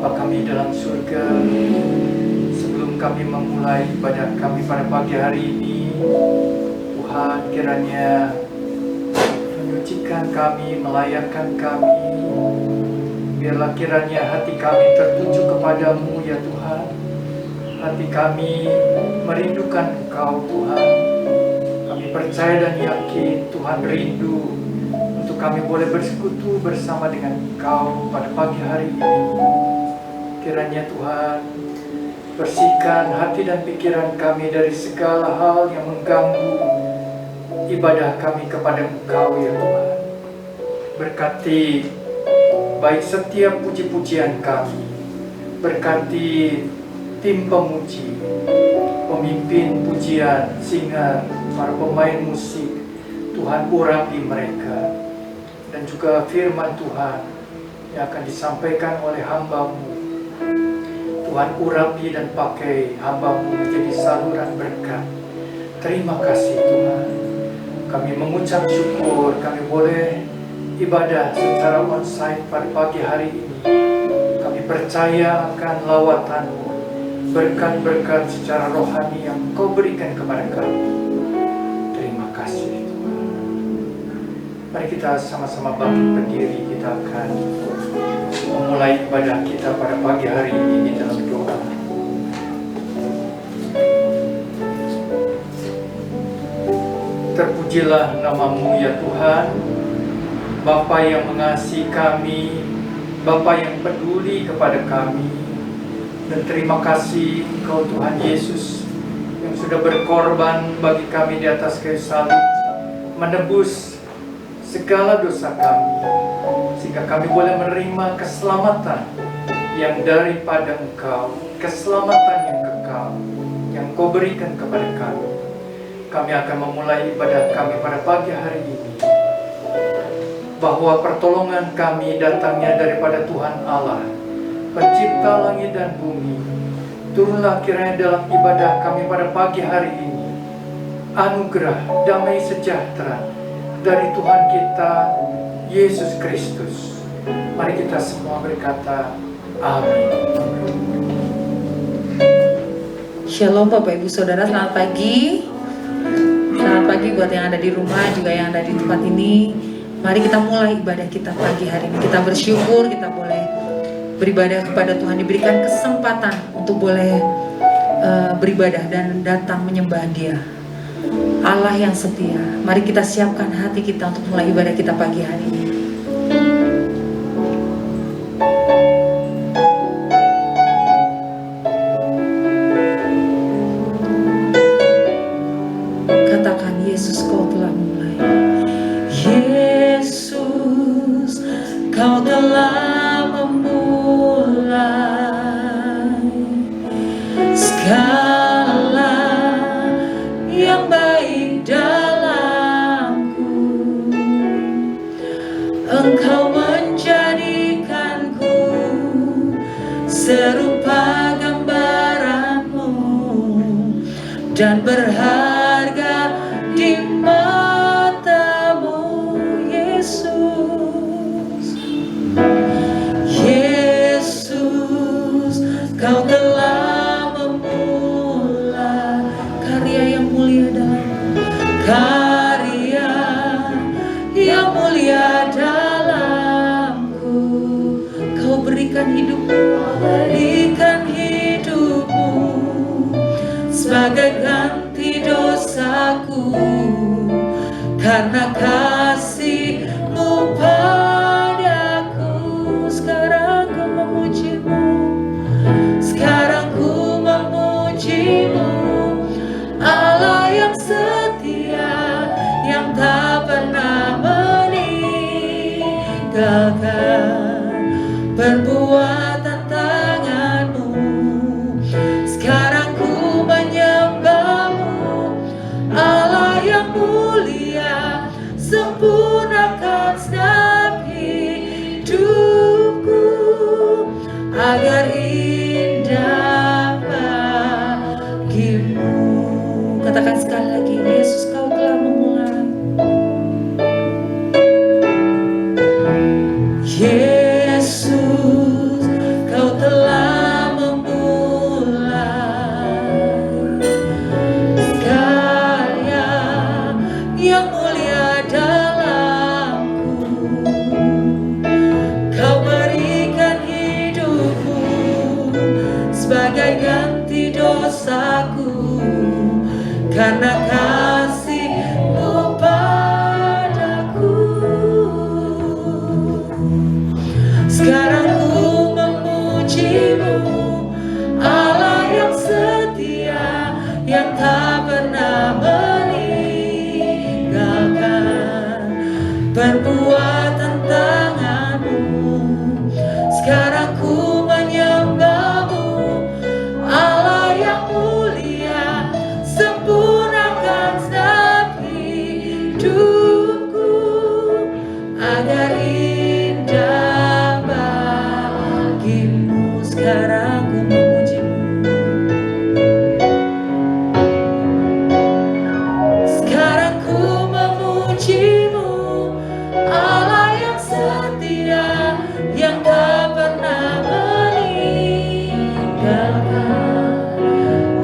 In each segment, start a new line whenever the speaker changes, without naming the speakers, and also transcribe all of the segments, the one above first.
Bapa kami dalam surga, sebelum kami memulai ibadah kami pada pagi hari ini, Tuhan kiranya menyucikan kami, melayakkan kami. Biarlah kiranya hati kami tertuju kepadamu ya Tuhan. Hati kami merindukan Engkau Tuhan. Kami percaya dan yakin Tuhan rindu untuk kami boleh bersekutu bersama dengan Engkau pada pagi hari ini. Kiranya Tuhan bersihkan hati dan pikiran kami dari segala hal yang mengganggu ibadah kami kepada Engkau ya Tuhan. Berkati baik setiap puji-pujian kami, berkati tim pemuji, pemimpin pujian, singer, para pemain musik. Tuhan urapi mereka, dan juga firman Tuhan yang akan disampaikan oleh hamba-Mu. Tuhan urapi dan pakai hamba-Mu menjadi saluran berkat. Terima kasih Tuhan. Kami mengucap syukur kami boleh ibadah secara onsite pada pagi hari ini. Kami percaya akan lawatan-Mu, berkat-berkat secara rohani yang Kau berikan kepada kami. Terima kasih Tuhan. Mari kita sama-sama bangkit berdiri. Kita akan memulai ibadah kita pada pagi hari ini di dalam doa. Terpujilah nama-Mu ya Tuhan, Bapa yang mengasihi kami, Bapa yang peduli kepada kami. Dan terima kasih Engkau Tuhan Yesus yang sudah berkorban bagi kami di atas kayu salib, menebus segala dosa kami, sehingga kami boleh menerima keselamatan yang daripada Engkau, keselamatan yang kekal yang Kau berikan kepada kami. Kami akan memulai ibadah kami pada pagi hari ini, bahwa pertolongan kami datangnya daripada Tuhan Allah, Pencipta langit dan bumi. Turunlah kiranya dalam ibadah kami pada pagi hari ini anugerah damai sejahtera dari Tuhan kita Yesus Kristus. Mari kita semua berkata amin.
Shalom Bapak Ibu Saudara, selamat pagi. Selamat pagi buat yang ada di rumah, juga yang ada di tempat ini. Mari kita mulai ibadah kita pagi hari ini. Kita bersyukur kita boleh beribadah kepada Tuhan, diberikan kesempatan untuk boleh beribadah dan datang menyembah Dia, Allah yang setia. Mari kita siapkan hati kita untuk mulai ibadah kita pagi hari ini. Katakan, Yesus Kau telah mulai. Yesus Kau telah memulai segala yang baik dalamku. Engkau menjadikanku serupa gambaran-Mu dan berharga di mata-Mu, Yesus. Yesus, Kau telah memulai karya yang mulia dalamku, karya yang mulia dalamku. Kau berikan hidupmu sebagai ganti dosaku, karena kasih-Mu padaku. Sekarang ku memuji-Mu, sekarang ku memuji-Mu, Allah yang setia, yang tak pernah meninggalkan perbuatan tangan-Mu. Sekarang ku menyembah-Mu, Allah yang mulia, sempurnakan setiap hidupku agar indah bagi-Mu. Katakan sekali lagi, Yesus Kau telah memulai. Yesus Kau telah dosaku, karena kasih-Mu padaku. Sekarang ku memuji-Mu, Allah yang setia, yang tak pernah meninggalkan perbuatan tangan-Mu. Sekarang ku menyembah-Mu, Allah yang mulia, sempurnakan setiap hidupku agar indah bagi-Mu. Sekarang ku memuji-Mu, sekarang ku memuji-Mu, Allah yang setia, yang tak pernah meninggalkan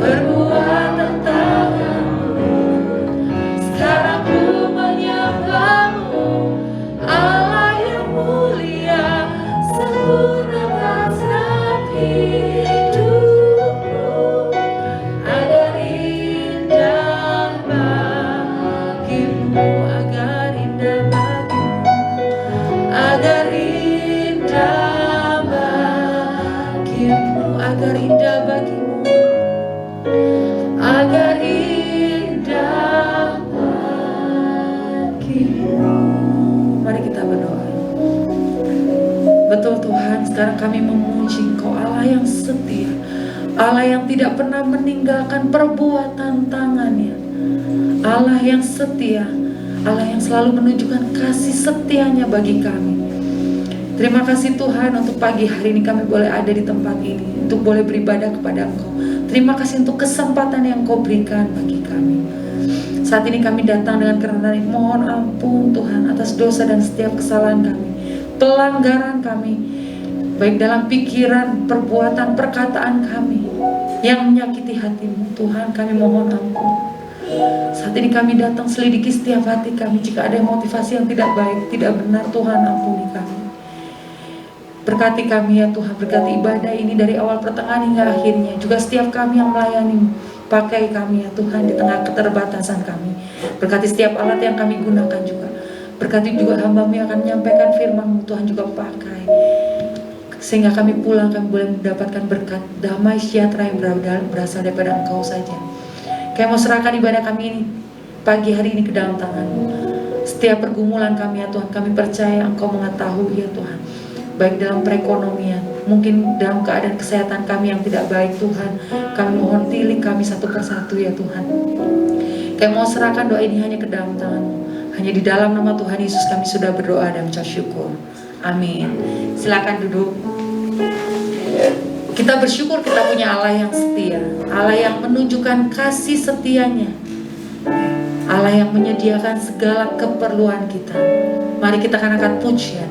perbuatan tangan-Mu. Sekarang ku menyembah-Mu, Allah yang mulia, sempurnakan setiap hidupku agar indah bagi-Mu, agar indah bagi-Mu, agar indah bagi-Mu, agar indah bagi-Mu, agar indah bagi-Mu. Mari kita berdoa. Betul Tuhan, sekarang kami memuji Engkau, Allah yang setia, Allah yang tidak pernah meninggalkan perbuatan tangannya, Allah yang setia, Allah yang selalu menunjukkan kasih setianya bagi kami. Terima kasih Tuhan untuk pagi hari ini kami boleh ada di tempat ini, untuk boleh beribadah kepada Engkau. Terima kasih untuk kesempatan yang Kau berikan bagi kami. Saat ini kami datang dengan kerendahan, mohon ampun Tuhan atas dosa dan setiap kesalahan kami, pelanggaran kami, baik dalam pikiran, perbuatan, perkataan kami yang menyakiti hati-Mu. Tuhan, kami mohon ampun. Saat ini kami datang selidiki setiap hati kami. Jika ada motivasi yang tidak baik, tidak benar, Tuhan ampuni kami. Berkati kami ya Tuhan, berkati ibadah ini dari awal pertengahan hingga akhirnya. Juga setiap kami yang melayani, pakai kami ya Tuhan di tengah keterbatasan kami. Berkati setiap alat yang kami gunakan juga. Berkati juga hamba-Mu yang akan menyampaikan firman-Mu, Tuhan juga pakai. Sehingga kami pulang, kami boleh mendapatkan berkat damai sejahtera yang berasal daripada Engkau saja. Kami mau serahkan ibadah kami ini, pagi hari ini ke dalam tangan-Mu. Setiap pergumulan kami ya Tuhan, kami percaya Engkau mengetahui ya Tuhan. Baik dalam perekonomian, mungkin dalam keadaan kesehatan kami yang tidak baik Tuhan, kami mohon tilik kami satu persatu ya Tuhan. Kami mau serahkan doa ini hanya ke dalam tangan-Mu. Hanya di dalam nama Tuhan Yesus kami sudah berdoa dan mengucap syukur. Amin. Silakan duduk. Kita bersyukur kita punya Allah yang setia, Allah yang menunjukkan kasih setianya, Allah yang menyediakan segala keperluan kita. Mari kita katakan pujian.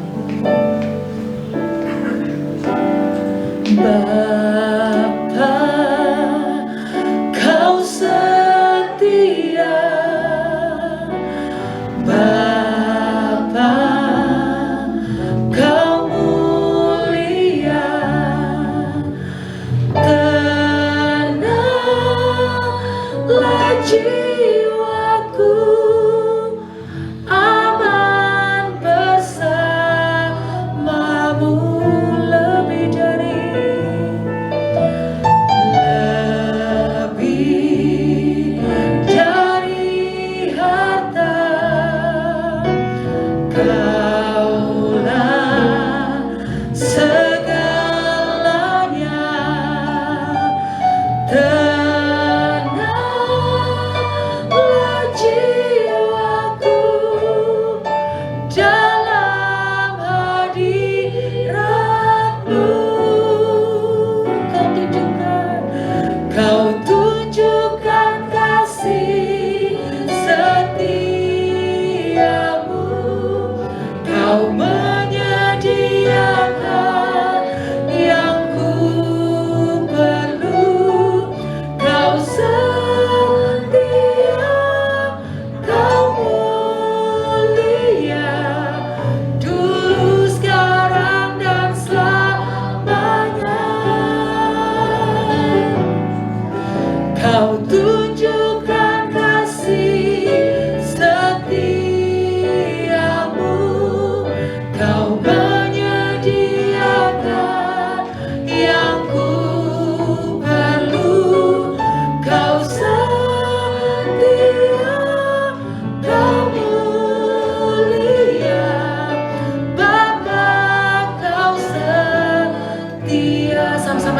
Bapa, Kau setia, Bapa, Kau mulia, tenanglah jiwaku, aman bersamamu lebih dari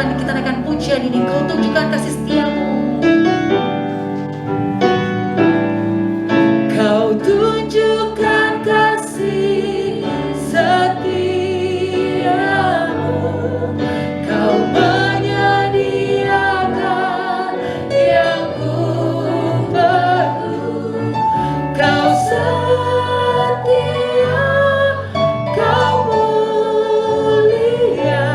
firman, kita naikkan pujian ini. Kau tunjukkan kasih setiamu. Kau tunjukkan kasih setiamu. Kau menyediakan yang ku perlu. Kau setia, kau mulia,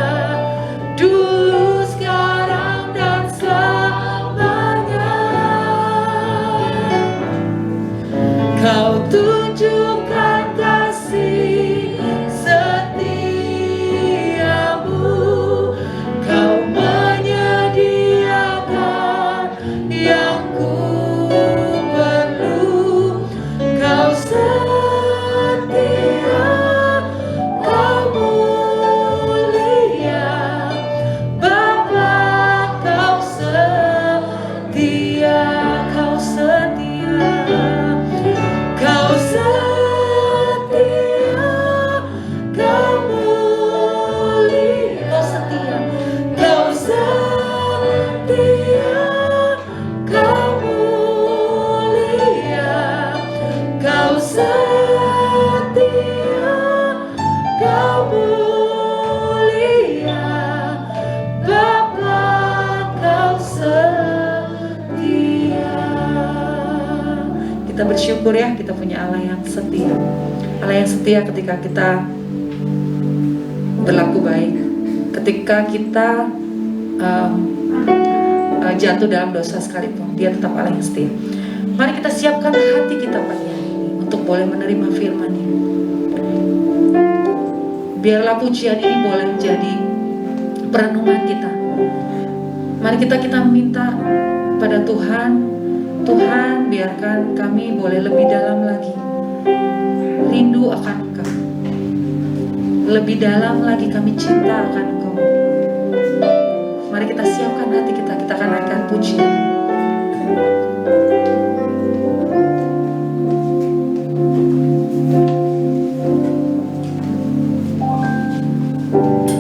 dulu, sekarang, dan selamanya. Kau tunjukkan kasih setiamu. Kau menyediakan yang ku perlu. Kau setia, kau mulia, Bapa, kau setia, kau setia. Kau setia, kau mulia, kau setia, kau setia, kau mulia, kau setia, kau mulia, Bapa, kau setia. Kita bersyukur ya, kita punya Allah yang setia. Allah yang setia ketika kita berlaku baik, ketika kita jatuh dalam dosa sekalipun, Dia tetap Allah yang setia. Mari kita siapkan hati kita pagi hari ini untuk boleh menerima firman-Nya. Biarlah pujian ini boleh menjadi perenungan kita. Mari kita minta pada Tuhan, Tuhan, biarkan kami boleh lebih dalam lagi rindu akan Engkau. Lebih dalam lagi kami cinta akan Engkau. Mari kita siapkan hati kita, kita akan naikkan pujian.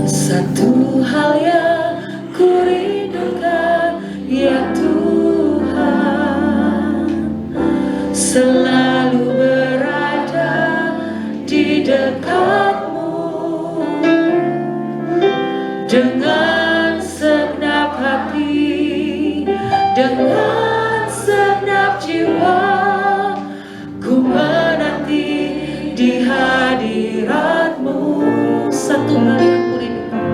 Satu hal yang ku rindukan, ya Tuhan, selalu berada di dekat-Mu dengan segenap hati, dengan segenap jiwa. Ku menanti di hadirat-Mu. Satu hal yang ku rindukan,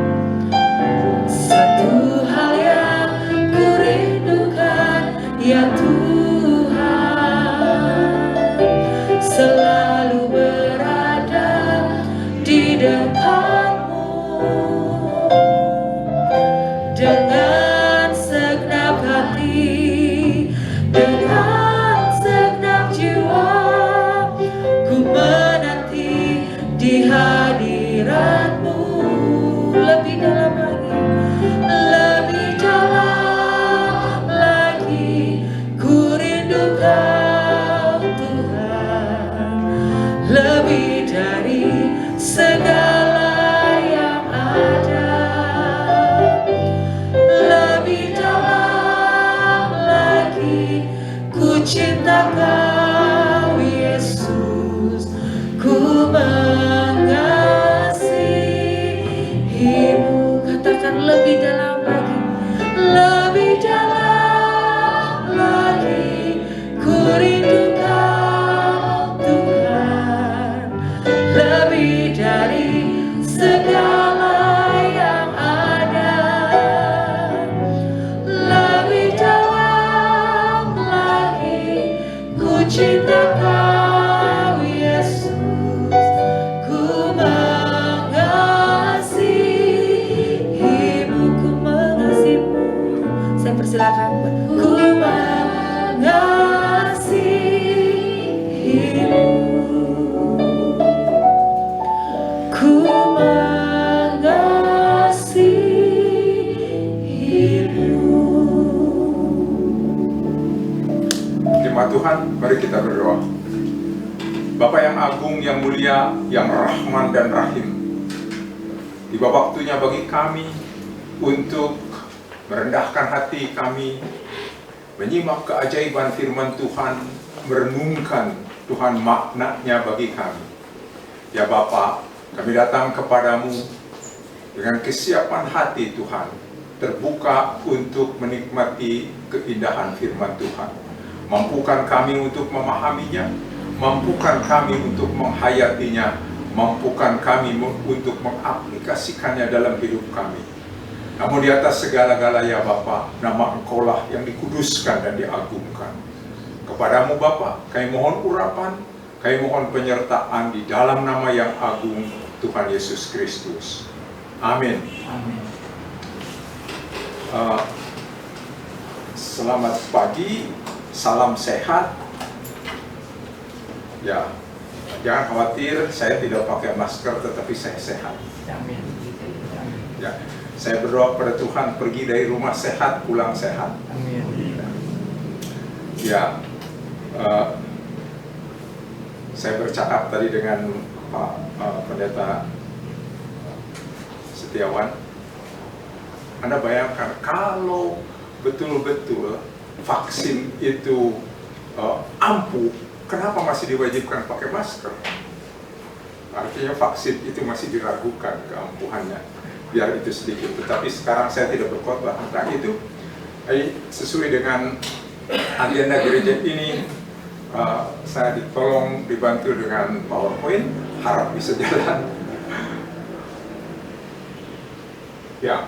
satu hal yang ku rindukan, ya Tuhan, selalu berada di dekat-Mu dengan segenap hati, dengan segenap jiwa. Ku menanti di hadirat-Mu. Lebih dalam lagi, lebih dalam lagi, ku rindu Kau Tuhan, lebih dari segala yang ada. Lebih dalam lagi, ku cinta Kau Yesus, ku mengasihi-Mu. Katakan lebih dalam lagi, lebih dalam lagi, ku rindu Kau Tuhan, lebih dari segala yang ada. Lebih dalam lagi, ku cinta Kau Yesus, ku mengasihi-Mu, ku mengasihi-Mu. Saya persilakan, ku mengasihi-Mu, ku mengasihi-Mu.
Terima Tuhan, mari kita berdoa. Bapa yang agung, yang mulia, yang rahman dan rahim, tiba waktunya bagi kami untuk merendahkan hati kami, menyimak keajaiban firman Tuhan, merenungkan Tuhan maknanya bagi kami. Ya Bapa, kami datang kepadamu dengan kesiapan hati Tuhan, terbuka untuk menikmati keindahan firman Tuhan. Mampukan kami untuk memahaminya, mampukan kami untuk menghayatinya, mampukan kami untuk mengaplikasikannya dalam hidup kami. Namun di atas segala-gala ya Bapa, nama Engkaulah yang dikuduskan dan diagungkan. Kepadamu Bapa, kami mohon urapan, kami mohon penyertaan di dalam nama yang agung Tuhan Yesus Kristus. Amin.
Amin.
Selamat pagi, salam sehat. Ya, jangan khawatir, saya tidak pakai masker, tetapi saya sehat.
Amin.
Ya, saya berdoa pada Tuhan, pergi dari rumah sehat, pulang sehat.
Amin.
Ya, saya bercakap tadi dengan Pak Pendeta Setiawan. Anda bayangkan kalau betul-betul vaksin itu ampuh, kenapa masih diwajibkan pakai masker? Artinya vaksin itu masih diragukan keampuhannya, biar itu sedikit. Tetapi sekarang saya tidak berkhotbah tentang itu. Sesuai dengan agenda gereja ini, saya ditolong dibantu dengan PowerPoint, harap bisa jalan. Ya,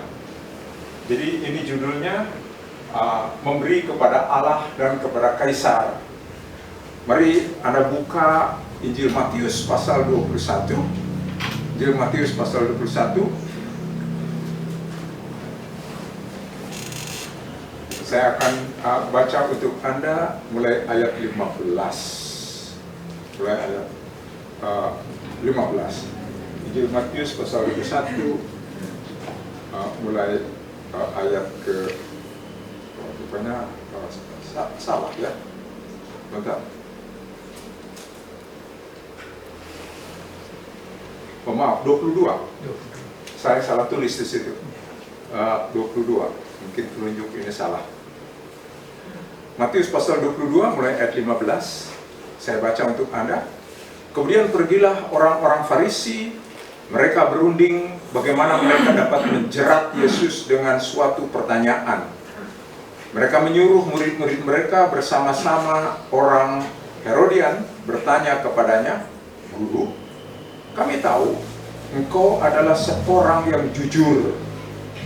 jadi ini judulnya memberi kepada Allah dan kepada Kaisar. Mari Anda buka Injil Matius pasal 21. Injil Matius pasal 21. Saya akan baca untuk Anda mulai ayat 15. Mulai ayat 15. Injil Matius pasal 21 mulai ayat ke rupanya salah ya. Bentar. Oh, maaf, 22. Saya salah tulis di situ. 22. Mungkin penunjuk ini salah. Matius pasal 22 mulai ayat 15. Saya baca untuk Anda. Kemudian pergilah orang-orang Farisi. Mereka berunding bagaimana mereka dapat menjerat Yesus dengan suatu pertanyaan. Mereka menyuruh murid-murid mereka bersama-sama orang Herodian bertanya kepadanya, "Guru, kami tahu engkau adalah seorang yang jujur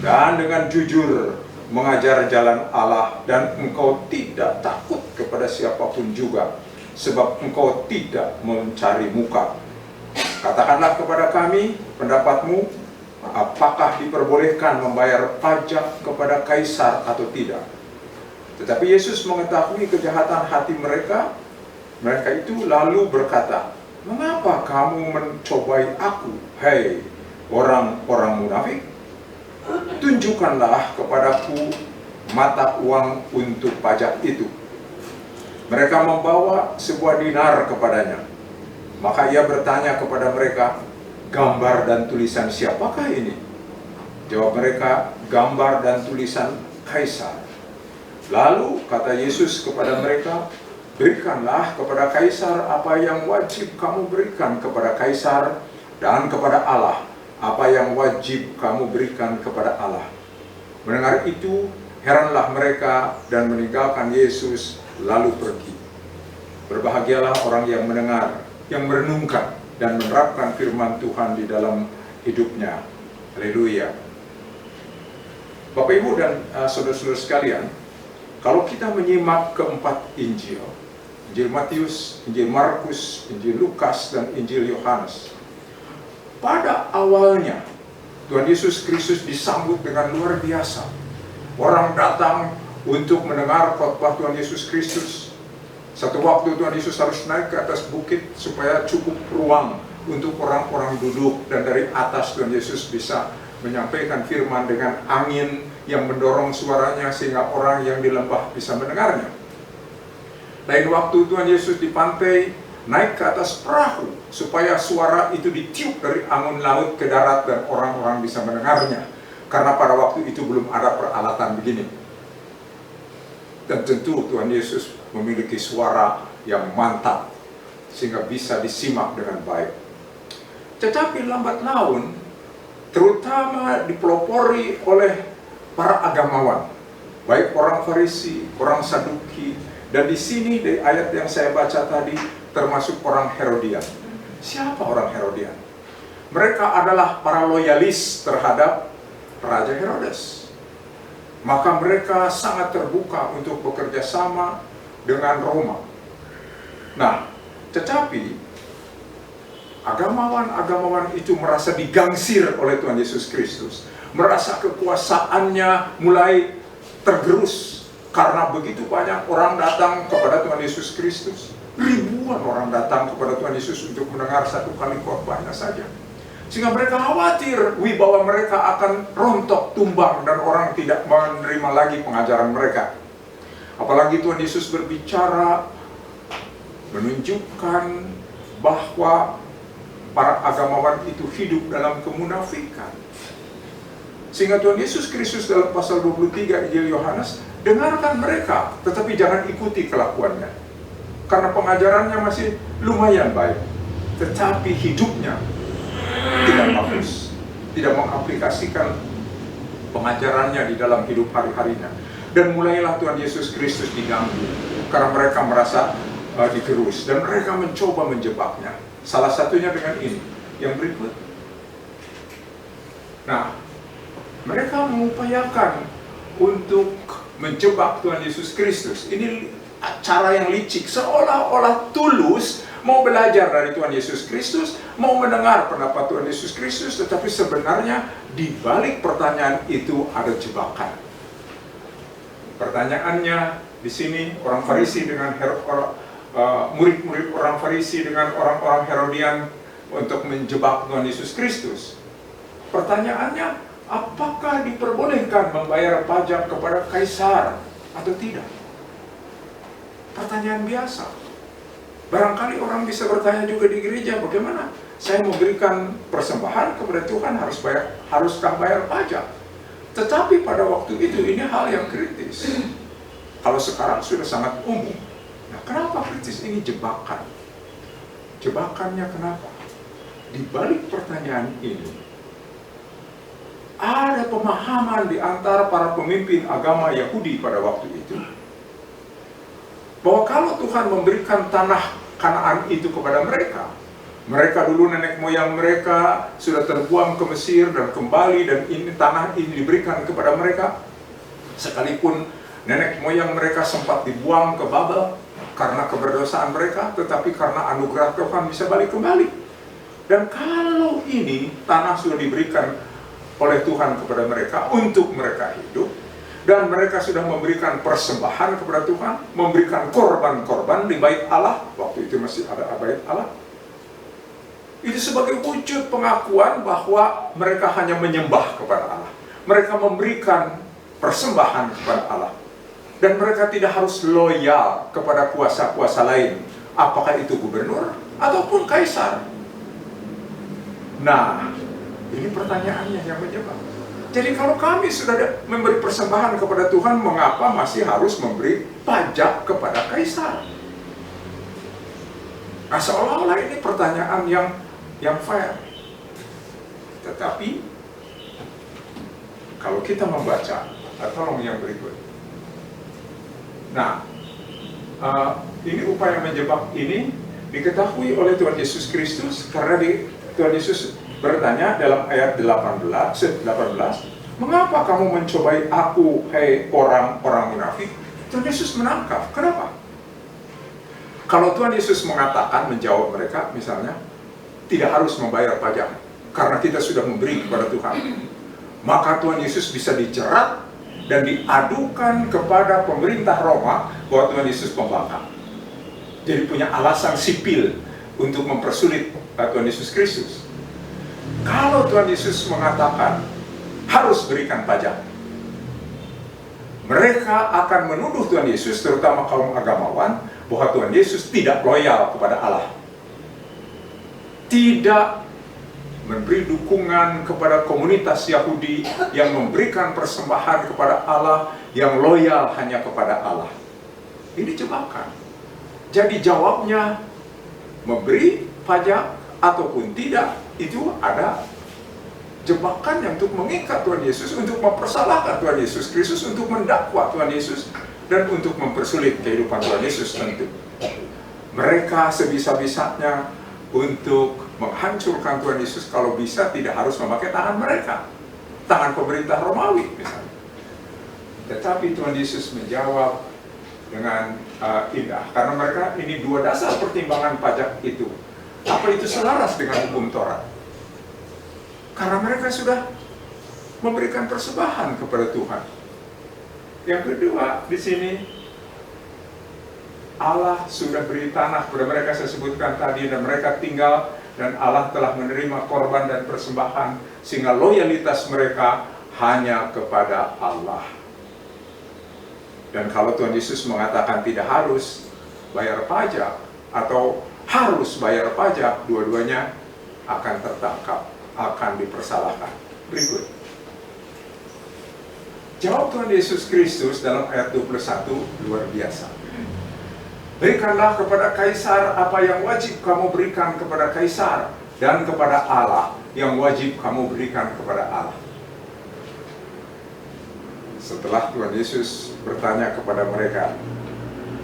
dan dengan jujur mengajar jalan Allah dan engkau tidak takut kepada siapapun juga, sebab engkau tidak mencari muka. Katakanlah kepada kami pendapatmu, apakah diperbolehkan membayar pajak kepada Kaisar atau tidak?" Tetapi Yesus mengetahui kejahatan hati mereka. Mereka itu lalu berkata, "Mengapa kamu mencobai aku, hai orang-orang munafik? Tunjukkanlah kepadaku mata uang untuk pajak itu." Mereka membawa sebuah dinar kepadanya. Maka ia bertanya kepada mereka, "Gambar dan tulisan siapakah ini?" Jawab mereka, "Gambar dan tulisan Kaisar." Lalu kata Yesus kepada mereka, "Berikanlah kepada Kaisar apa yang wajib kamu berikan kepada Kaisar, dan kepada Allah apa yang wajib kamu berikan kepada Allah." Mendengar itu, heranlah mereka dan meninggalkan Yesus lalu pergi. Berbahagialah orang yang mendengar, yang merenungkan dan menerapkan firman Tuhan di dalam hidupnya. Haleluya. Bapak Ibu dan saudara-saudara sekalian, kalau kita menyimak keempat Injil, Injil Matius, Injil Markus, Injil Lukas, dan Injil Yohanes, pada awalnya Tuhan Yesus Kristus disambut dengan luar biasa. Orang datang untuk mendengar khotbah Tuhan Yesus Kristus. Satu waktu Tuhan Yesus harus naik ke atas bukit supaya cukup ruang untuk orang-orang duduk, dan dari atas Tuhan Yesus bisa menyampaikan firman dengan angin yang mendorong suaranya sehingga orang yang di lembah bisa mendengarnya. Lain waktu Tuhan Yesus di pantai naik ke atas perahu supaya suara itu ditiup dari angin laut ke darat dan orang-orang bisa mendengarnya. Karena pada waktu itu belum ada peralatan begini. Dan tentu Tuhan Yesus memiliki suara yang mantap sehingga bisa disimak dengan baik. Tetapi lambat laun, terutama dipelopori oleh para agamawan, baik orang Farisi, orang Saduki, dan di sini di ayat yang saya baca tadi termasuk orang Herodian. Siapa orang Herodian? Mereka adalah para loyalis terhadap Raja Herodes. Maka mereka sangat terbuka untuk bekerja sama dengan Roma. Nah, tetapi agamawan-agamawan itu merasa digangsir oleh Tuhan Yesus Kristus. Merasa kekuasaannya mulai tergerus karena begitu banyak orang datang kepada Tuhan Yesus Kristus. Ribuan orang datang kepada Tuhan Yesus untuk mendengar satu kali khotbahnya saja. Sehingga mereka khawatir wibawa mereka akan rontok, tumbang, dan orang tidak menerima lagi pengajaran mereka. Apalagi Tuhan Yesus berbicara, menunjukkan bahwa para agamawan itu hidup dalam kemunafikan. Sehingga Tuhan Yesus Kristus dalam pasal 23 Injil Yohanes, dengarkan mereka, tetapi jangan ikuti kelakuannya. Karena pengajarannya masih lumayan baik, tetapi hidupnya tidak bagus, tidak mengaplikasikan pengajarannya di dalam hidup hari-harinya. Dan mulailah Tuhan Yesus Kristus diganggu, karena mereka merasa digerus, dan mereka mencoba menjebaknya. Salah satunya dengan ini, yang berikut. Nah, mereka mengupayakan untuk menjebak Tuhan Yesus Kristus. Ini cara yang licik, seolah-olah tulus mau belajar dari Tuhan Yesus Kristus, mau mendengar pendapat Tuhan Yesus Kristus, tetapi sebenarnya di balik pertanyaan itu ada jebakan. Pertanyaannya di sini orang Farisi dengan murid-murid orang Farisi dengan orang-orang Herodian untuk menjebak Tuhan Yesus Kristus. Pertanyaannya, apakah diperbolehkan membayar pajak kepada kaisar atau tidak? Pertanyaan biasa. Barangkali orang bisa bertanya juga di gereja, bagaimana saya memberikan persembahan kepada Tuhan, haruskah bayar pajak? Tetapi pada waktu itu ini hal yang kritis. Kalau sekarang sudah sangat umum. Nah, kenapa kritis? Ini jebakan. Jebakannya kenapa? Di balik pertanyaan ini, ada pemahaman di antara para pemimpin agama Yahudi pada waktu itu, bahwa kalau Tuhan memberikan tanah Kanaan itu kepada mereka, mereka dulu nenek moyang mereka sudah terbuang ke Mesir dan kembali, dan ini tanah ini diberikan kepada mereka. Sekalipun nenek moyang mereka sempat dibuang ke Babel karena keberdosaan mereka, tetapi karena anugerah Tuhan bisa balik kembali. Dan kalau ini tanah sudah diberikan oleh Tuhan kepada mereka untuk mereka hidup, dan mereka sudah memberikan persembahan kepada Tuhan, memberikan korban-korban di bait Allah, waktu itu masih ada bait Allah. Itu sebagai wujud pengakuan bahwa mereka hanya menyembah kepada Allah. Mereka memberikan persembahan kepada Allah. Dan mereka tidak harus loyal kepada kuasa-kuasa lain, apakah itu gubernur ataupun kaisar. Nah, ini pertanyaannya yang menjebak. Jadi kalau kami sudah memberi persembahan kepada Tuhan, mengapa masih harus memberi pajak kepada kaisar? Nah, seolah-olah ini pertanyaan yang fair. Tetapi kalau kita membaca, tolong yang berikut. Nah, ini upaya menjebak ini diketahui oleh Tuhan Yesus Kristus, karena Tuhan Yesus bertanya dalam ayat 18, mengapa kamu mencobai aku, hai orang-orang munafik? Tuhan Yesus menangkap. Kenapa? Kalau Tuhan Yesus mengatakan, menjawab mereka, misalnya, tidak harus membayar pajak, karena kita sudah memberi kepada Tuhan, maka Tuhan Yesus bisa dijerat dan diadukan kepada pemerintah Roma bahwa Tuhan Yesus pembangkang. Jadi punya alasan sipil untuk mempersulit Tuhan Yesus Kristus. Kalau Tuhan Yesus mengatakan harus berikan pajak, mereka akan menuduh Tuhan Yesus, terutama kaum agamawan, bahwa Tuhan Yesus tidak loyal kepada Allah, tidak memberi dukungan kepada komunitas Yahudi yang memberikan persembahan kepada Allah, yang loyal hanya kepada Allah. Ini jebakan. Jadi jawabnya memberi pajak ataupun tidak, itu ada jebakannya untuk mengikat Tuhan Yesus, untuk mempersalahkan Tuhan Yesus Kristus, untuk mendakwa Tuhan Yesus, dan untuk mempersulit kehidupan Tuhan Yesus tentu. Mereka sebisa-bisanya untuk menghancurkan Tuhan Yesus, kalau bisa tidak harus memakai tangan mereka, tangan pemerintah Romawi misalnya. Tetapi Tuhan Yesus menjawab dengan indah, karena mereka ini dua dasar pertimbangan pajak itu. Apa itu selaras dengan hukum Taurat? Karena mereka sudah memberikan persembahan kepada Tuhan. Yang kedua, di sini Allah sudah beri tanah kepada mereka, saya sebutkan tadi, dan mereka tinggal, dan Allah telah menerima korban dan persembahan, sehingga loyalitas mereka hanya kepada Allah. Dan kalau Tuhan Yesus mengatakan tidak harus bayar pajak atau harus bayar pajak, dua-duanya akan tertangkap, akan dipersalahkan. Berikut. Jawab Tuhan Yesus Kristus dalam ayat 21 luar biasa. Berikanlah kepada Kaisar apa yang wajib kamu berikan kepada Kaisar, dan kepada Allah yang wajib kamu berikan kepada Allah. Setelah Tuhan Yesus bertanya kepada mereka,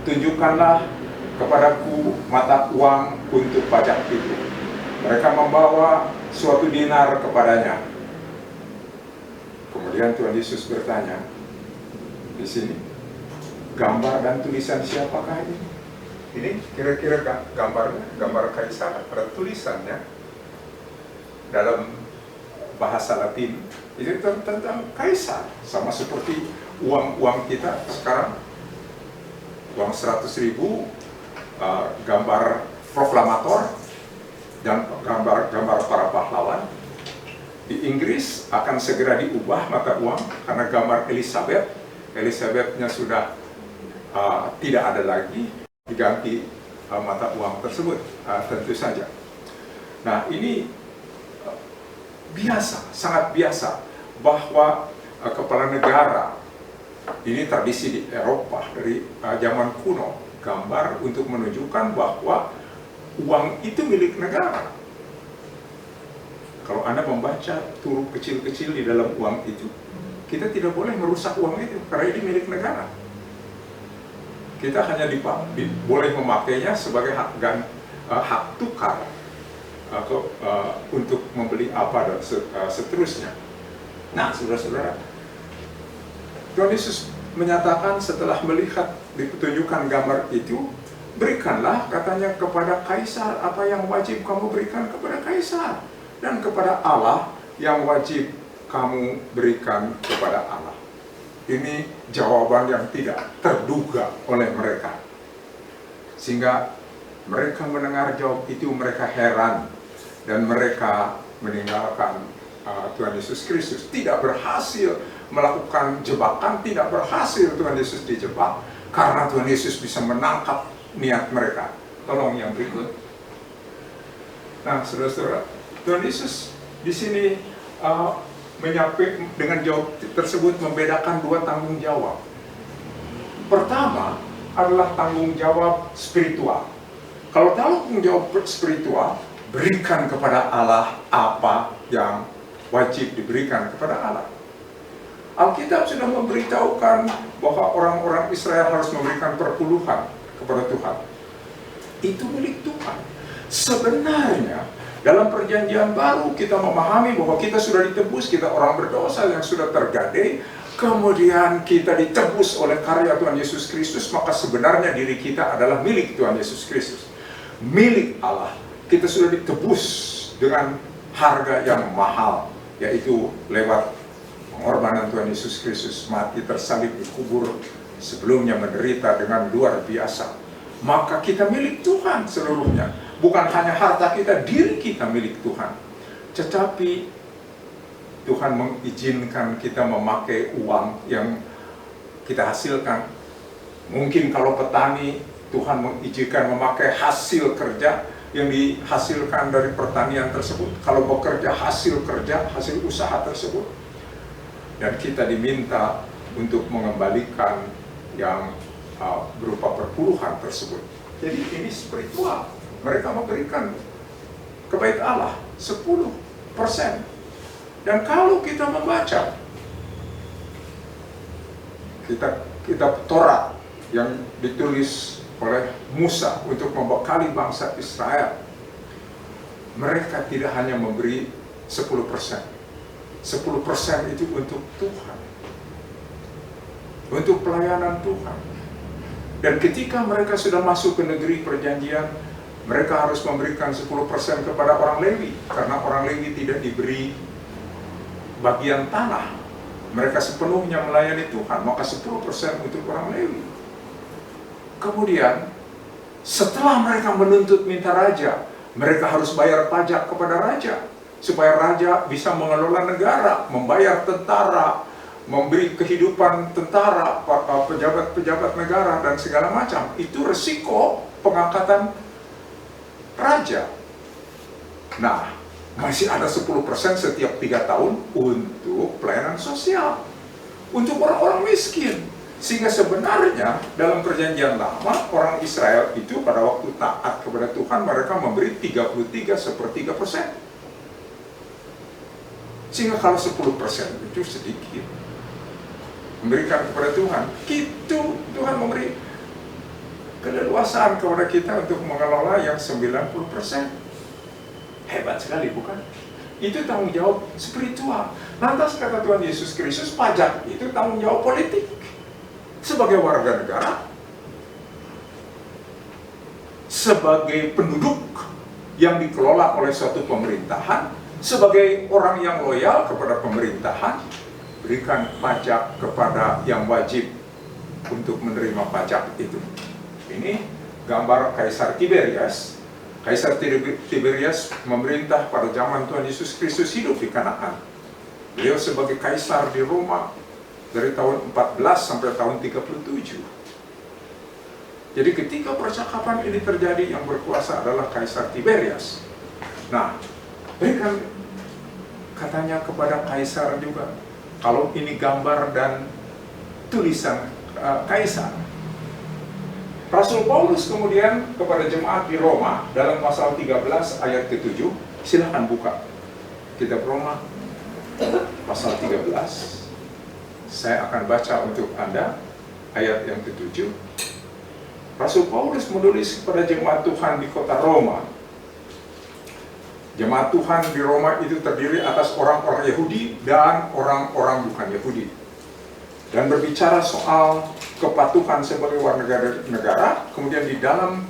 tunjukkanlah kepadaku mata uang untuk pajak itu. Mereka membawa suatu dinar kepadanya. Kemudian Tuhan Yesus bertanya, di sini, gambar dan tulisan siapakah ini? Ini kira-kira gambarnya, gambar Kaisar, ada tulisannya dalam bahasa Latin. Itu tentang Kaisar, sama seperti uang kita sekarang, uang 100.000, gambar proklamator dan gambar para pahlawan. Di Inggris akan segera diubah mata uang karena gambar Elizabethnya sudah tidak ada lagi, diganti mata uang tersebut, tentu saja. Nah, ini biasa, sangat biasa bahwa kepala negara, ini tradisi di Eropa dari zaman kuno, gambar untuk menunjukkan bahwa uang itu milik negara. Kalau Anda membaca huruf kecil-kecil di dalam uang itu, kita tidak boleh merusak uang itu karena ini milik negara. Kita hanya boleh memakainya sebagai hak tukar atau untuk membeli apa dan seterusnya. Nah, saudara-saudara, Tuhan Yesus menyatakan setelah melihat ditunjukkan gambar itu, berikanlah, katanya, kepada Kaisar apa yang wajib kamu berikan kepada Kaisar, dan kepada Allah yang wajib kamu berikan kepada Allah. Ini jawaban yang tidak terduga oleh mereka. Sehingga mereka mendengar jawab itu, mereka heran, dan mereka meninggalkan Tuhan Yesus Kristus. Tidak berhasil melakukan jebakan, tidak berhasil Tuhan Yesus dijebak, karena Tuhan Yesus bisa menangkap niat mereka. Tolong yang berikut. Nah, saudara-saudara, Tuhan Yesus di sini dengan jawab tersebut membedakan dua tanggung jawab. Pertama adalah tanggung jawab spiritual. Kalau tanggung jawab spiritual, berikan kepada Allah apa yang wajib diberikan kepada Allah. Alkitab sudah memberitahukan bahwa orang-orang Israel harus memberikan perpuluhan kepada Tuhan. Itu milik Tuhan. Sebenarnya dalam perjanjian baru kita memahami bahwa kita sudah ditebus, kita orang berdosa yang sudah tergadai, kemudian kita ditebus oleh karya Tuhan Yesus Kristus, maka sebenarnya diri kita adalah milik Tuhan Yesus Kristus, milik Allah. Kita sudah ditebus dengan harga yang mahal, yaitu lewat pengorbanan Tuhan Yesus Kristus, mati, tersalib, dikubur, sebelumnya menderita dengan luar biasa. Maka kita milik Tuhan seluruhnya. Bukan hanya harta kita, diri kita milik Tuhan. Tetapi Tuhan mengizinkan kita memakai uang yang kita hasilkan. Mungkin kalau petani, Tuhan mengizinkan memakai hasil kerja yang dihasilkan dari pertanian tersebut, kalau bekerja hasil kerja, hasil usaha tersebut. Dan kita diminta untuk mengembalikan yang berupa perpuluhan tersebut. Jadi ini spiritual. Mereka memberikan ke bait Allah 10%. Dan kalau kita membaca kitab Taurat yang ditulis oleh Musa untuk membekali bangsa Israel, mereka tidak hanya memberi 10%. 10% itu untuk Tuhan, untuk pelayanan Tuhan. Dan ketika mereka sudah masuk ke negeri perjanjian, mereka harus memberikan 10% kepada orang Lewi, karena orang Lewi tidak diberi bagian tanah. Mereka sepenuhnya melayani Tuhan, maka 10% untuk orang Lewi. Kemudian, setelah mereka menuntut minta raja, mereka harus bayar pajak kepada raja, supaya raja bisa mengelola negara, membayar tentara, memberi kehidupan tentara, pejabat-pejabat negara, dan segala macam. Itu resiko pengangkatan raja. Nah, masih ada 10% setiap 3 tahun untuk pelayanan sosial, untuk orang-orang miskin. Sehingga sebenarnya dalam perjanjian lama, orang Israel itu pada waktu taat kepada Tuhan, mereka memberi 33/3. Sehingga kalau 10% itu sedikit memberikan kepada Tuhan, itu Tuhan memberi keleluasaan kepada kita untuk mengelola yang 90%. Hebat sekali, bukan? Itu tanggung jawab spiritual. Lantas kata Tuhan Yesus Kristus, pajak itu tanggung jawab politik. Sebagai warga negara, sebagai penduduk yang dikelola oleh suatu pemerintahan, sebagai orang yang loyal kepada pemerintahan, berikan pajak kepada yang wajib untuk menerima pajak itu. Ini gambar Kaisar Tiberias. Kaisar Tiberias memerintah pada zaman Tuhan Yesus Kristus hidup di Kanaan. Beliau sebagai kaisar di Roma dari tahun 14 sampai tahun 37. Jadi ketika percakapan ini terjadi, yang berkuasa adalah Kaisar Tiberias. Nah, berikan katanya kepada kaisar juga, kalau ini gambar dan tulisan kaisar. Rasul Paulus kemudian kepada jemaat di Roma dalam pasal 13 ayat ke-7, silahkan buka kitab Roma pasal 13. Saya akan baca untuk Anda ayat yang ke-7. Rasul Paulus menulis kepada jemaat Tuhan di kota Roma. Jemaat Tuhan di Roma itu terdiri atas orang-orang Yahudi dan orang-orang bukan Yahudi. Dan berbicara soal kepatuhan sebagai warga negara, kemudian di dalam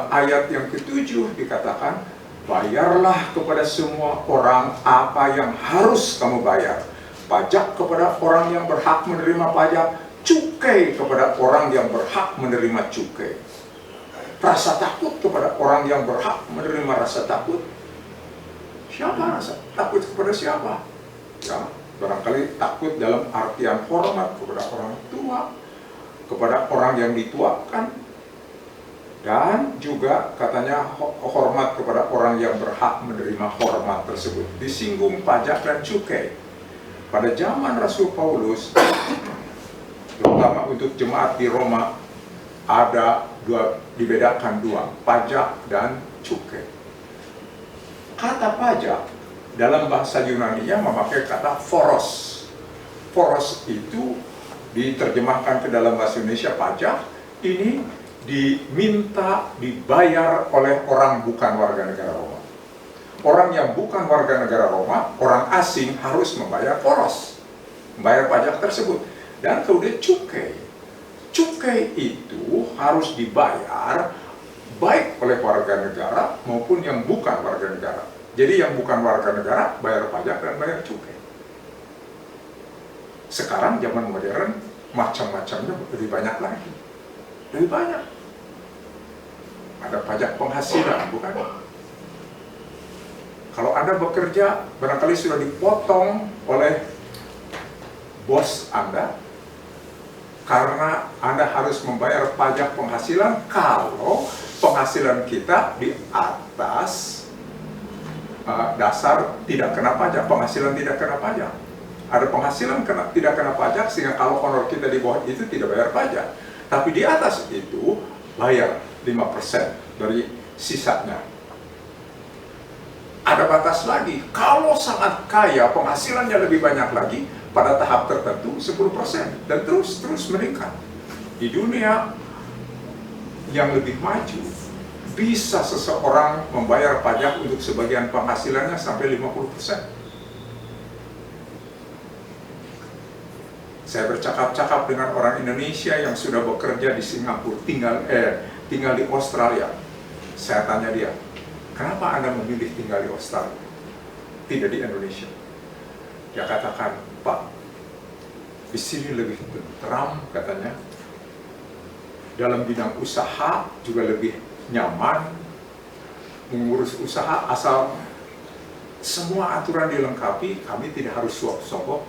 ayat yang ke-7 dikatakan, bayarlah kepada semua orang apa yang harus kamu bayar. Pajak kepada orang yang berhak menerima pajak, cukai kepada orang yang berhak menerima cukai. Rasa takut kepada orang yang berhak menerima rasa takut. Siapa rasa takut kepada siapa? Ya, barangkali takut dalam artian hormat kepada orang tua, kepada orang yang dituakan, dan juga katanya hormat kepada orang yang berhak menerima hormat tersebut. Disinggung pajak dan cukai. Pada zaman Rasul Paulus, terutama untuk jemaat di Roma, dibedakan dua, pajak dan cukai. Kata pajak dalam bahasa Yunani-nya memakai kata foros. Foros itu diterjemahkan ke dalam bahasa Indonesia pajak. Ini diminta dibayar oleh orang bukan warga negara Roma. Orang yang bukan warga negara Roma, orang asing, harus membayar foros, membayar pajak tersebut. Dan kemudian cukai. Cukai itu harus dibayar baik oleh warga negara maupun yang bukan warga negara. Jadi yang bukan warga negara bayar pajak dan bayar cukai. Sekarang zaman modern macam-macamnya lebih banyak lagi. Lebih banyak. Ada pajak penghasilan, bukan? Kalau Anda bekerja, barangkali sudah dipotong oleh bos Anda, karena Anda harus membayar pajak penghasilan kalau penghasilan kita di atas dasar tidak kena pajak, penghasilan tidak kena pajak. Ada penghasilan tidak kena pajak, sehingga kalau honor kita di bawah itu tidak bayar pajak. Tapi di atas itu bayar 5% dari sisanya. Ada batas lagi, kalau sangat kaya, penghasilannya lebih banyak lagi, pada tahap tertentu 10%, dan terus meningkat. Di dunia yang lebih maju, bisa seseorang membayar pajak untuk sebagian penghasilannya sampai 50%. Saya bercakap-cakap dengan orang Indonesia yang sudah bekerja di Singapura, tinggal di Australia. Saya tanya dia, kenapa Anda memilih tinggal di Australia, tidak di Indonesia? Dia katakan, Pak, di sini lebih tentram, katanya. Dalam bidang usaha juga lebih nyaman, mengurus usaha asal semua aturan dilengkapi, kami tidak harus sogok.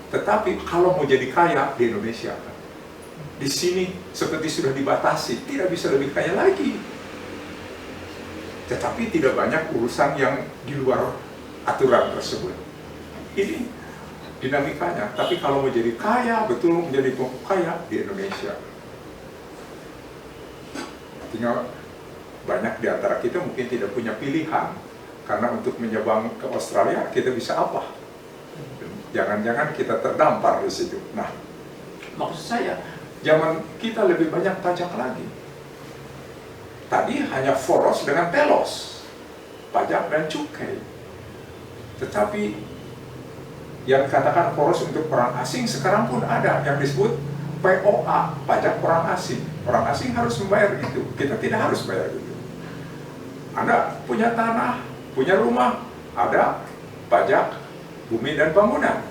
Tetapi kalau mau jadi kaya di Indonesia, di sini seperti sudah dibatasi, tidak bisa lebih kaya lagi. Tetapi tidak banyak urusan yang di luar aturan tersebut. Ini dinamikanya. Tapi kalau mau jadi kaya, betul menjadi kaya di Indonesia. Tinggal banyak di antara kita mungkin tidak punya pilihan, karena untuk menyebang ke Australia kita bisa apa? Jangan-jangan kita terdampar di situ. Nah, maksud saya, zaman kita lebih banyak pajak lagi. Tadi hanya foros dengan telos, pajak dan cukai. Tetapi yang dikatakan foros untuk orang asing sekarang pun ada yang disebut POA, pajak orang asing. Orang asing harus membayar itu, kita tidak harus bayar itu. Anda punya tanah, punya rumah, ada pajak bumi dan bangunan.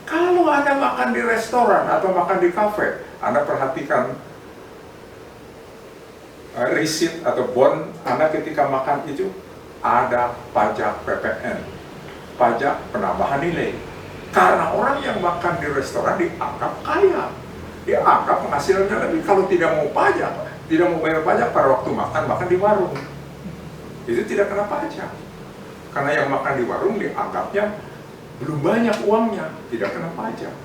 Kalau Anda makan di restoran atau makan di kafe, Anda perhatikan receipt atau bond Anda ketika makan itu ada pajak PPN, pajak penambahan nilai. Karena orang yang makan di restoran dianggap kaya, dianggap penghasilannya lebih. Kalau tidak mau pajak, tidak mau bayar pajak pada waktu makan di warung, itu tidak kena pajak. Karena yang makan di warung dianggapnya belum banyak uangnya, tidak kena pajak.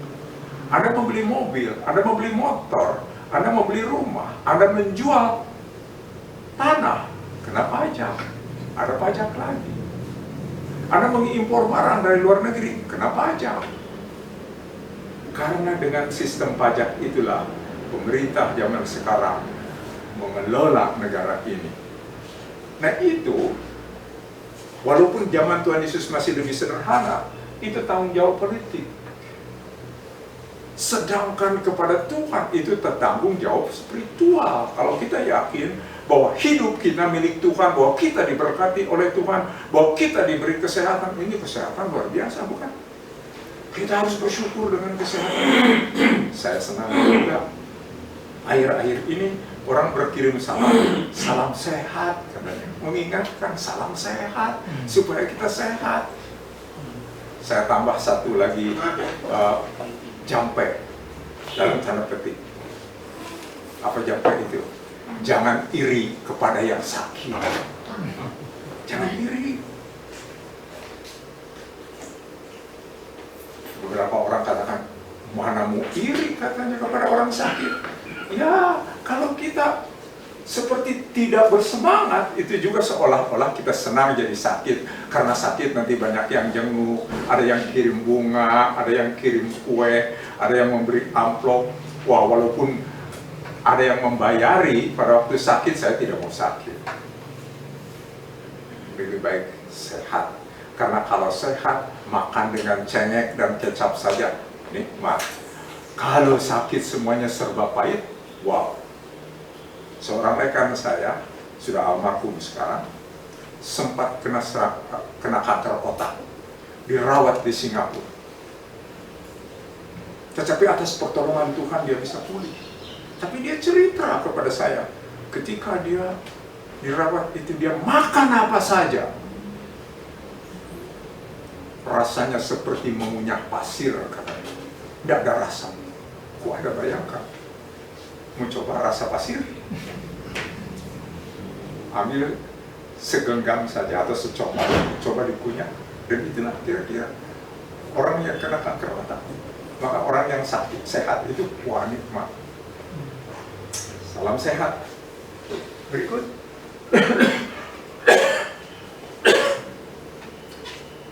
Anda membeli mobil, Anda membeli motor, Anda membeli rumah, Anda menjual tanah, kena pajak. Ada pajak lagi. Anda mengimpor barang dari luar negeri, kena pajak. Karena dengan sistem pajak itulah pemerintah zaman sekarang mengelola negara ini. Nah itu, walaupun zaman Tuhan Yesus masih lebih sederhana, itu tanggung jawab politik. Sedangkan kepada Tuhan itu tanggung jawab spiritual. Kalau kita yakin bahwa hidup kita milik Tuhan, bahwa kita diberkati oleh Tuhan, bahwa kita diberi kesehatan, ini kesehatan luar biasa, bukan? Kita harus bersyukur dengan kesehatan. Saya senang juga. Akhir-akhir ini orang berkirim salam sehat, katanya. Mengingatkan salam sehat, supaya kita sehat. Saya tambah satu lagi, jampe, dalam tanda petik. Apa jampe itu? Jangan iri kepada yang sakit. Jangan iri. Beberapa orang katakan, mana mau iri katanya kepada orang sakit. Ya, kalau kita seperti tidak bersemangat, itu juga seolah-olah kita senang jadi sakit. Karena sakit nanti banyak yang jenguk, ada yang kirim bunga, ada yang kirim kue, ada yang memberi amplop. Wah, walaupun ada yang membayari, pada waktu sakit saya tidak mau sakit. Lebih baik sehat. Karena kalau sehat, makan dengan cengek dan kecap saja, nikmat. Kalau sakit semuanya serba pahit, wow. Seorang rekan saya, sudah almarhum sekarang, sempat kena kanker otak, dirawat di Singapura. Tetapi atas pertolongan Tuhan dia bisa pulih. Tapi dia cerita kepada saya, ketika dia dirawat itu dia makan apa saja, rasanya seperti mengunyah pasir, katanya. Tidak ada rasa. Kok ada bayangkan? mencoba rasa pasir. Ambil segenggam saja atau secopot, coba dikunyah, dan itulah kira-kira orang yang kena kanker otak. Maka orang yang sakit sehat itu wah nikmat. Salam sehat. Berikut.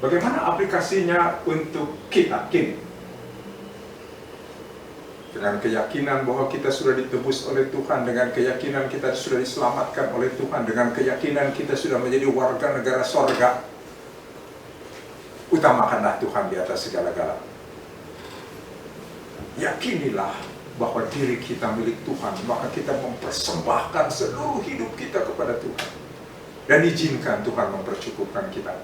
Bagaimana aplikasinya untuk kita kini? Dengan keyakinan bahwa kita sudah ditebus oleh Tuhan, dengan keyakinan kita sudah diselamatkan oleh Tuhan, dengan keyakinan kita sudah menjadi warga negara sorga. Utamakanlah Tuhan di atas segala-galanya. Yakinilah bahwa diri kita milik Tuhan, maka kita mempersembahkan seluruh hidup kita kepada Tuhan. Dan izinkan Tuhan mempercukupkan kita.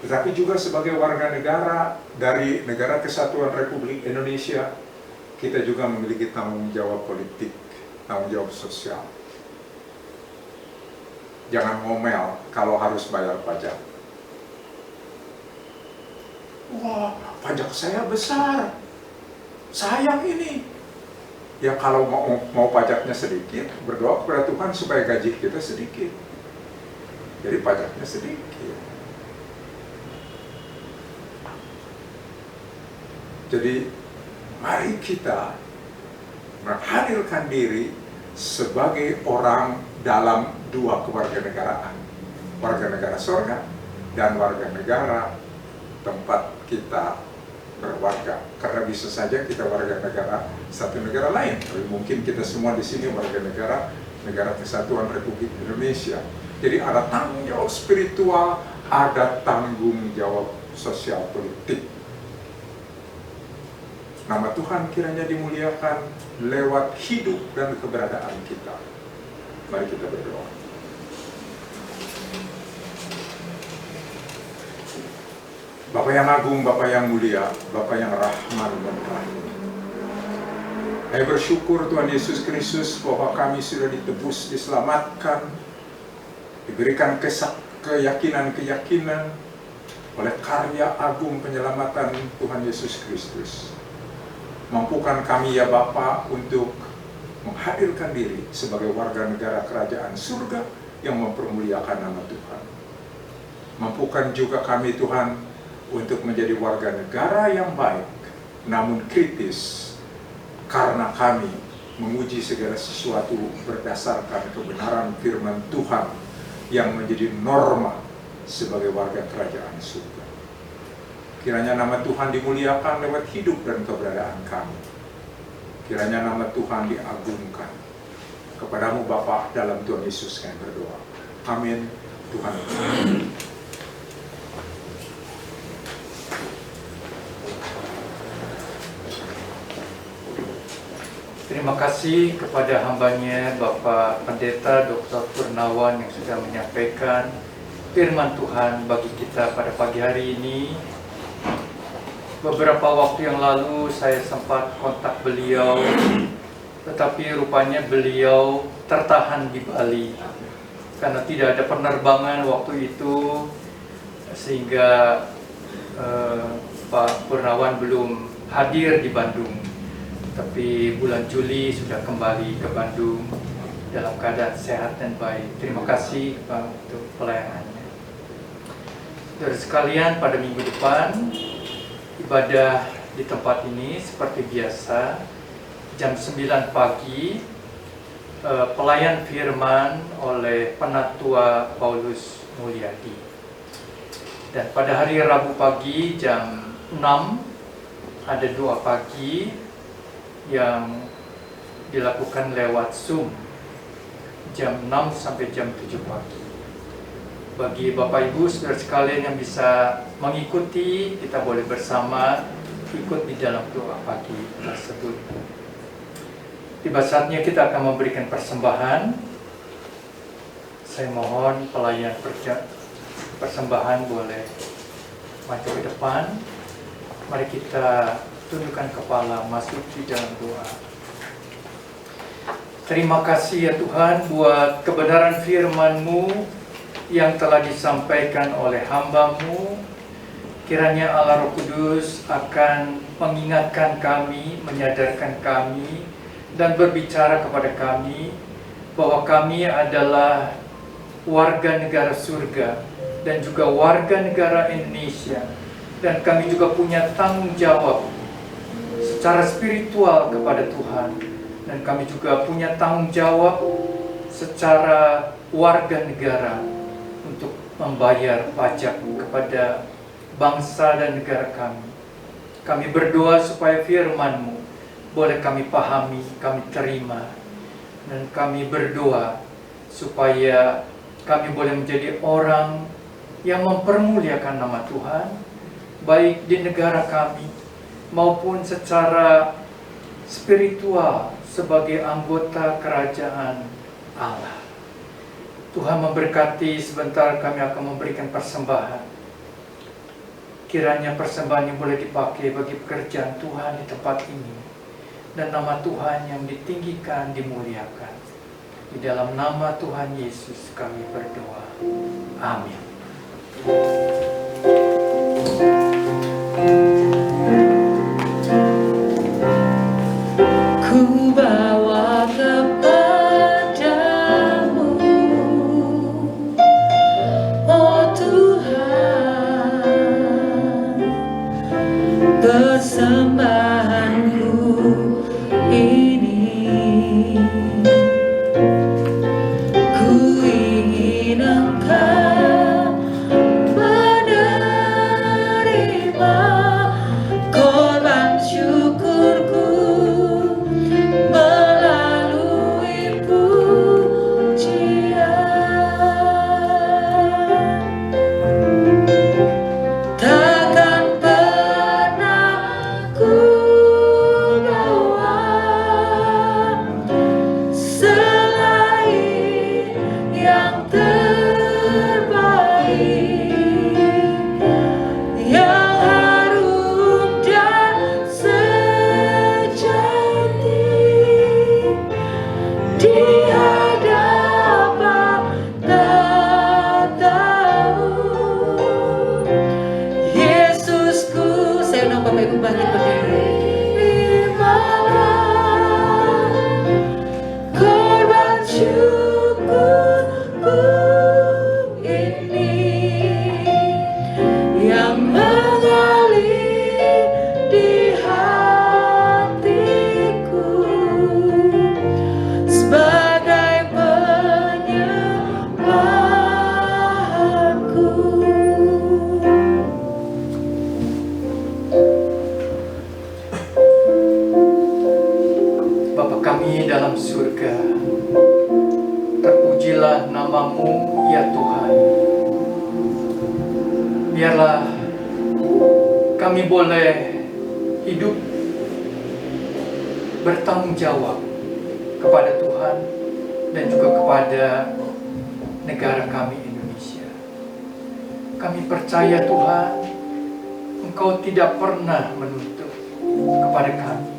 Tetapi juga sebagai warga negara dari Negara Kesatuan Republik Indonesia, kita juga memiliki tanggung jawab politik, tanggung jawab sosial. Jangan ngomel kalau harus bayar pajak. Wah, pajak saya besar, sayang ini. Ya kalau mau pajaknya sedikit, berdoa kepada Tuhan supaya gaji kita sedikit. Jadi pajaknya sedikit. Jadi mari kita menghadirkan diri sebagai orang dalam dua kewarganegaraan, warga negara sorga dan warga negara tempat kita berwarga. Karena bisa saja kita warga negara satu negara lain, tapi mungkin kita semua di sini warga negara Negara Kesatuan Republik Indonesia. Jadi ada tanggung jawab spiritual, ada tanggung jawab sosial politik. Nama Tuhan kiranya dimuliakan lewat hidup dan keberadaan kita. Mari kita berdoa. Bapa yang agung, Bapa yang mulia, Bapa yang rahman dan rahim. Saya bersyukur Tuhan Yesus Kristus bahwa kami sudah ditebus, diselamatkan, diberikan keyakinan-keyakinan oleh karya agung penyelamatan Tuhan Yesus Kristus. Mampukan kami ya Bapa untuk menghadirkan diri sebagai warga negara kerajaan surga yang mempermuliakan nama Tuhan. Mampukan juga kami Tuhan untuk menjadi warga negara yang baik, namun kritis, karena kami menguji segala sesuatu berdasarkan kebenaran firman Tuhan yang menjadi norma sebagai warga kerajaan surga. Kiranya nama Tuhan dimuliakan lewat hidup dan keberadaan kami. Kiranya nama Tuhan diagungkan. Kepadamu Bapa dalam Tuhan Yesus kami berdoa. Amin. Tuhan.
Terima kasih kepada hambanya Bapak Pendeta Dr. Purnawan yang sudah menyampaikan firman Tuhan bagi kita pada pagi hari ini. Beberapa waktu yang lalu saya sempat kontak beliau, tetapi rupanya beliau tertahan di Bali karena tidak ada penerbangan waktu itu, sehingga Pak Purnawan belum hadir di Bandung. Tapi bulan Juli sudah kembali ke Bandung dalam keadaan sehat dan baik. Terima kasih Pak untuk pelayanannya. Saudara sekalian, pada minggu depan ibadah di tempat ini seperti biasa jam 9 pagi, pelayan firman oleh Penatua Paulus Mulyadi. Dan pada hari Rabu pagi jam 6 ada doa pagi yang dilakukan lewat Zoom jam 6 sampai jam 7 pagi. Bagi Bapak Ibu saudara sekalian yang bisa mengikuti, kita boleh bersama ikut di dalam doa pagi tersebut. Tiba saatnya kita akan memberikan persembahan. Saya mohon pelayan persembahan boleh maju ke depan. Mari kita tundukkan kepala, masuk di dalam doa. Terima kasih ya Tuhan buat kebenaran firman-Mu yang telah disampaikan oleh hamba-Mu Kiranya Allah Roh Kudus akan mengingatkan kami, menyadarkan kami, dan berbicara kepada kami bahwa kami adalah warga negara surga dan juga warga negara Indonesia, dan kami juga punya tanggung jawab secara spiritual kepada Tuhan, dan kami juga punya tanggung jawab secara warga negara untuk membayar pajak kepada bangsa dan negara kami. Kami berdoa supaya firman-Mu boleh kami pahami, kami terima, dan kami berdoa supaya kami boleh menjadi orang yang mempermuliakan nama Tuhan, baik di negara kami maupun secara spiritual sebagai anggota kerajaan Allah. Tuhan memberkati. Sebentar kami akan memberikan persembahan. Kiranya persembahan yang boleh dipakai bagi pekerjaan Tuhan di tempat ini, dan nama Tuhan yang ditinggikan, dimuliakan. Di dalam nama Tuhan Yesus kami berdoa. Amin.
Ku bawa kepadamu, oh Tuhan, persembahanku ini. Ku ingin Engkau menerima korban syukurku melalui pujian. Takkan pernah ku bawa selain yang terbaik, yang harum dan sejati di hadapan tatamu. Yesusku, saya undang Bapak Ibu bangkit berdiri. Terimalah korban syukurku ini, yang mengalir di hatiku sebagai penyembahanku.
Bapa kami dalam surga, terpujilah nama-Mu ya Tuhan. Biarlah kami boleh hidup bertanggung jawab kepada Tuhan dan juga kepada negara kami Indonesia. Kami percaya Tuhan, Engkau tidak pernah menuntut kepada kami.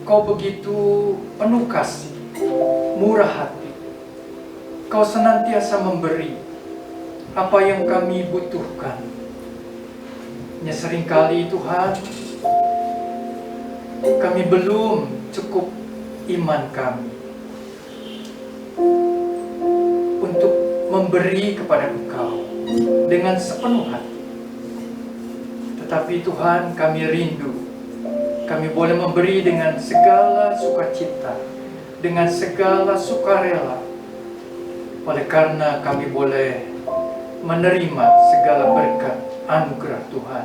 Kau begitu penuh kasih, murah hati. Kau senantiasa memberi apa yang kami butuhkan. Hanya seringkali Tuhan, kami belum cukup iman kami untuk memberi kepada Engkau dengan sepenuh hati. Tetapi Tuhan, kami rindu kami boleh memberi dengan segala sukacita, dengan segala sukarela, oleh karena kami boleh menerima segala berkat anugerah Tuhan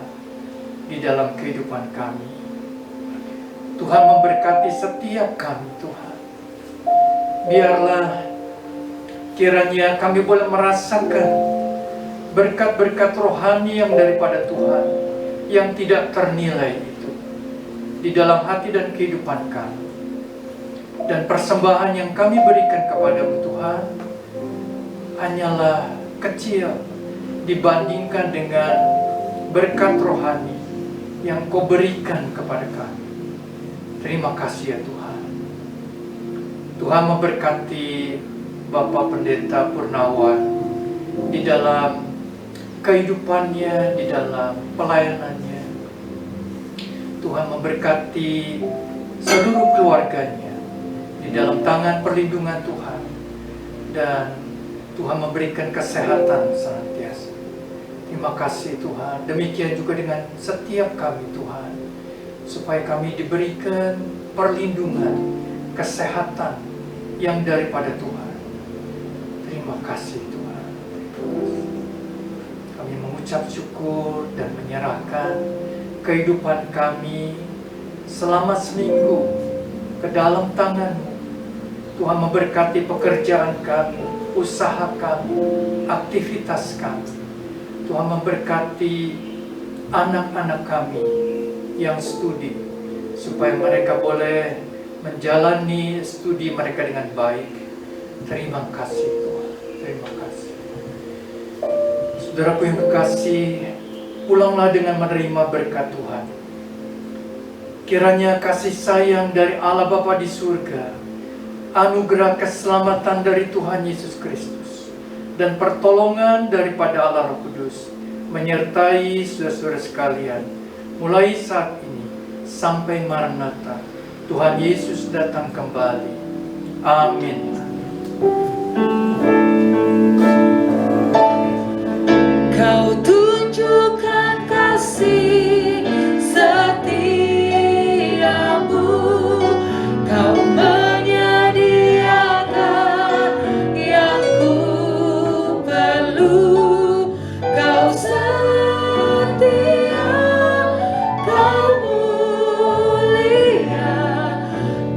di dalam kehidupan kami. Tuhan memberkati setiap kami Tuhan. Biarlah kiranya kami boleh merasakan berkat-berkat rohani yang daripada Tuhan, yang tidak ternilai itu di dalam hati dan kehidupan kami. Dan persembahan yang kami berikan kepada-Mu Tuhan hanyalah kecil dibandingkan dengan berkat rohani yang Kau berikan kepada kami. Terima kasih ya Tuhan. Tuhan memberkati Bapak Pendeta Purnawan di dalam kehidupannya, di dalam pelayanannya. Tuhan memberkati seluruh keluarganya di dalam tangan perlindungan Tuhan, dan Tuhan memberikan kesehatan senantiasa. Terima kasih Tuhan. Demikian juga dengan setiap kami Tuhan, supaya kami diberikan perlindungan, kesehatan yang daripada Tuhan. Terima kasih Tuhan. Kami mengucap syukur dan menyerahkan kehidupan kami selama seminggu ke dalam tangan-Mu. Tuhan memberkati pekerjaan kami, usaha kami, aktivitas kami. Tuhan memberkati anak-anak kami yang studi, supaya mereka boleh menjalani studi mereka dengan baik. Terima kasih Tuhan, terima kasih. Saudaraku yang kekasih, pulanglah dengan menerima berkat Tuhan. Kiranya kasih sayang dari Allah Bapa di surga, anugerah keselamatan dari Tuhan Yesus Kristus, dan pertolongan daripada Allah Roh Kudus menyertai saudara-saudara sekalian, mulai saat ini sampai Maranatha, Tuhan Yesus datang kembali. Amin.
Kau tunjukkan kasih setiamu, Kau menyediakan yang ku perlu. Kau setia, Kau mulia,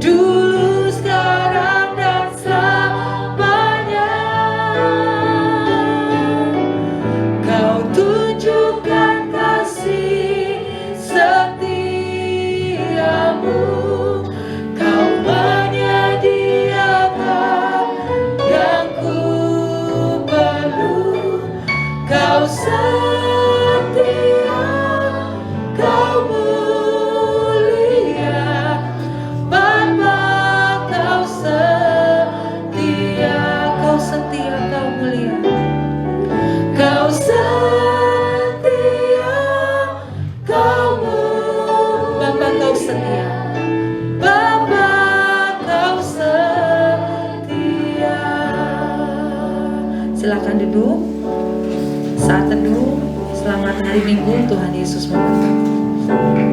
dulu, sekarang, dan selamanya. Kau tunjukkan kasih setiamu, Kau menyediakan yang ku perlu. Kau setia, Kau mulia, Bapa, Kau setia, Kau setia, Kau mulia. Kau setia, Kau mulia, Bapa, Kau setia, Bapa, Kau setia. Silakan duduk. Saat teduh, selamat hari Minggu, Tuhan Yesus memberkati.